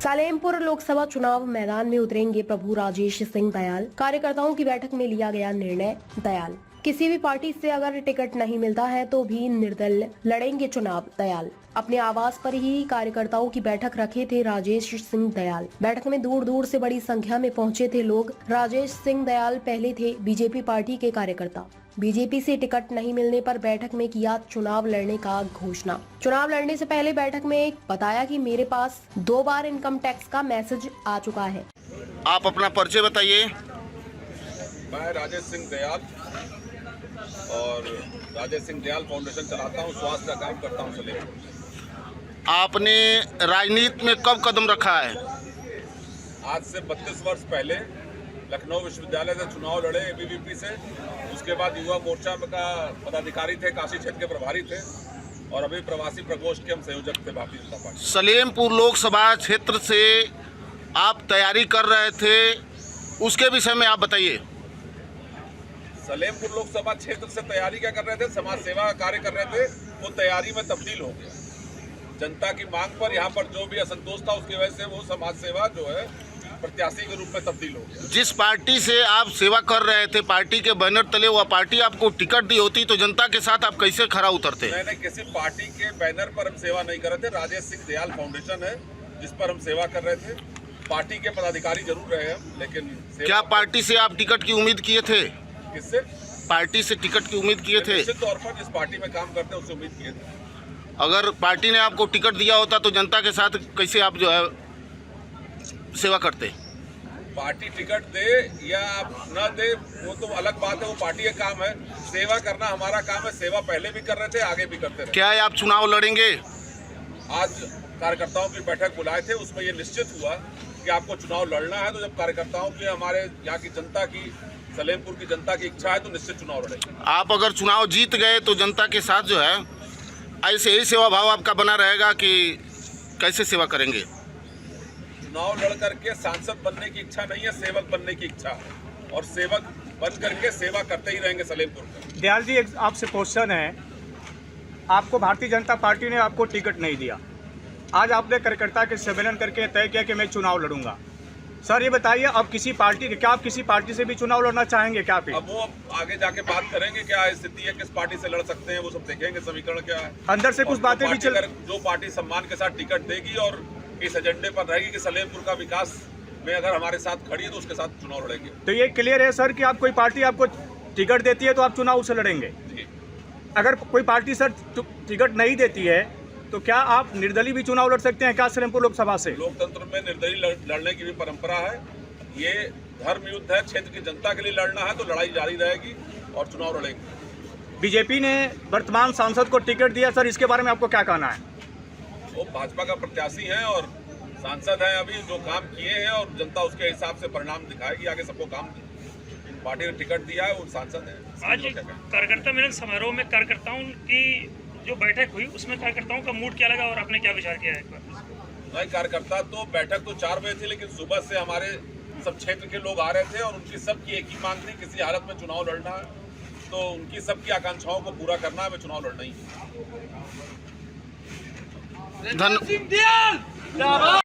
सालेमपुर लोकसभा चुनाव मैदान में उतरेंगे प्रभु राजेश सिंह दयाल। कार्यकर्ताओं की बैठक में लिया गया निर्णय। दयाल किसी भी पार्टी से अगर टिकट नहीं मिलता है तो भी निर्दल लड़ेंगे चुनाव। दयाल अपने आवास पर ही कार्यकर्ताओं की बैठक रखे थे राजेश सिंह दयाल। बैठक में दूर दूर से बड़ी संख्या में पहुंचे थे लोग। राजेश सिंह दयाल पहले थे बीजेपी पार्टी के कार्यकर्ता। बीजेपी से टिकट नहीं मिलने पर बैठक में किया चुनाव लड़ने का घोषणा। चुनाव लड़ने से पहले बैठक में बताया कि मेरे पास 2 बार इनकम टैक्स का मैसेज आ चुका है। आप अपना परिचय बताइए। मैं राजेश सिंह दयाल और राजेश सिंह दयाल फाउंडेशन चलाता हूँ, स्वास्थ्य का काम करता हूँ सलेमपुर। आपने राजनीति में कब कदम रखा है? आज से 32 वर्ष पहले लखनऊ विश्वविद्यालय से चुनाव लड़े एबीवीपी से। उसके बाद युवा मोर्चा का पदाधिकारी थे, काशी क्षेत्र के प्रभारी थे और अभी प्रवासी प्रकोष्ठ के हम संयोजक थे भारतीय जनता पार्टी। सलेमपुर लोकसभा क्षेत्र से आप तैयारी कर रहे थे, उसके विषय में आप बताइए। सलेमपुर लोकसभा क्षेत्र से तैयारी क्या कर रहे थे? समाज सेवा का कार्य कर रहे थे। वो तैयारी में तब्दील हो गया। जनता की मांग पर यहाँ पर जो भी असंतोष था उसकी वजह से वो समाज सेवा जो है प्रत्याशी के रूप में तब्दील हो गया। जिस पार्टी से आप सेवा कर रहे थे, पार्टी के बैनर तले वह पार्टी आपको टिकट दी होती तो जनता के साथ आप कैसे खरा उतरते? मैंने किसी पार्टी के बैनर पर हम सेवा नहीं कर रहे थे। राजेश सिंह दयाल फाउंडेशन है जिस पर हम सेवा कर रहे थे। पार्टी के पदाधिकारी जरूर रहे हम, लेकिन क्या पार्टी से आप टिकट की उम्मीद किए थे? किससे? पार्टी से टिकट की उम्मीद किए थे? निश्चित तौर पर जिस पार्टी में काम करते हैं उससे उम्मीद किए थे। अगर पार्टी ने आपको टिकट दिया होता तो जनता के साथ कैसे आप जो है सेवा करते? पार्टी टिकट दे या न दे वो तो अलग बात है, वो पार्टी का काम है। सेवा करना हमारा काम है। सेवा पहले भी कर रहे थे, आगे भी करते रहे। क्या आप चुनाव लड़ेंगे? आज कार्यकर्ताओं की बैठक बुलाए थे, उसमें ये निश्चित हुआ कि आपको चुनाव लड़ना है। तो जब कार्यकर्ताओं की, हमारे यहाँ की जनता की, सलेमपुर की जनता की इच्छा है तो निश्चित चुनाव लड़ेंगे। आप अगर चुनाव जीत गए तो जनता के साथ जो है ऐसे ही सेवा भाव आपका बना रहेगा कि कैसे सेवा करेंगे? चुनाव लड़ करके सांसद बनने की इच्छा नहीं है, सेवक बनने की इच्छा है और सेवक बन करके सेवा करते ही रहेंगे सलेमपुर में। दयाल जी, एक आपसे क्वेश्चन है। आपको भारतीय जनता पार्टी ने आपको टिकट नहीं दिया। आज आपने कार्यकर्ता के सम्मेलन करके तय किया कि मैं चुनाव लड़ूंगा। सर ये बताइए, अब किसी पार्टी क्या आप किसी पार्टी से भी चुनाव लड़ना चाहेंगे क्या? अब वो आगे जाके बात करेंगे क्या स्थिति है, किस पार्टी से लड़ सकते हैं, वो सब देखेंगे, समीकरण क्या है। अंदर से कुछ बातें भी चल, जो पार्टी सम्मान के साथ टिकट देगी और इस एजेंडे पर रहेगी कि सलेमपुर का विकास में अगर हमारे साथ खड़ी है तो उसके साथ चुनाव लड़ेंगे। तो ये क्लियर है सर कि आप कोई पार्टी आपको टिकट देती है तो आप चुनाव से लड़ेंगे। अगर कोई पार्टी सर टिकट नहीं देती है तो क्या आप निर्दलीय भी चुनाव लड़ सकते हैं क्या सलेमपुर लोकसभा से? लोकतंत्र में निर्दलीय लड़ने की भी परंपरा है। ये धर्म युद्ध है, क्षेत्र की जनता के लिए लड़ना है तो लड़ाई जारी रहेगी और चुनाव लड़ेंगे। बीजेपी ने वर्तमान सांसद को टिकट दिया, सर इसके बारे में आपको क्या कहना है? वो भाजपा का प्रत्याशी है और सांसद है, अभी जो काम किए हैं और जनता उसके हिसाब से परिणाम दिखाएगी। आगे सबको काम पार्टी ने टिकट दिया है, वो सांसद है। आज कार्यकर्ता मिलन समारोह में कार्यकर्ताओं की जो बैठक हुई उसमें कार्यकर्ताओं का मूड क्या लगा और आपने क्या विचार किया है? नहीं, कार्यकर्ता तो बैठक तो 4 बजे थी, लेकिन सुबह से हमारे सब क्षेत्र के लोग आ रहे थे और उनकी सबकी एक ही मांग थी, किसी हालत में चुनाव लड़ना है तो उनकी सबकी आकांक्षाओं को पूरा करना है, चुनाव लड़ना ही। धन्यवाद।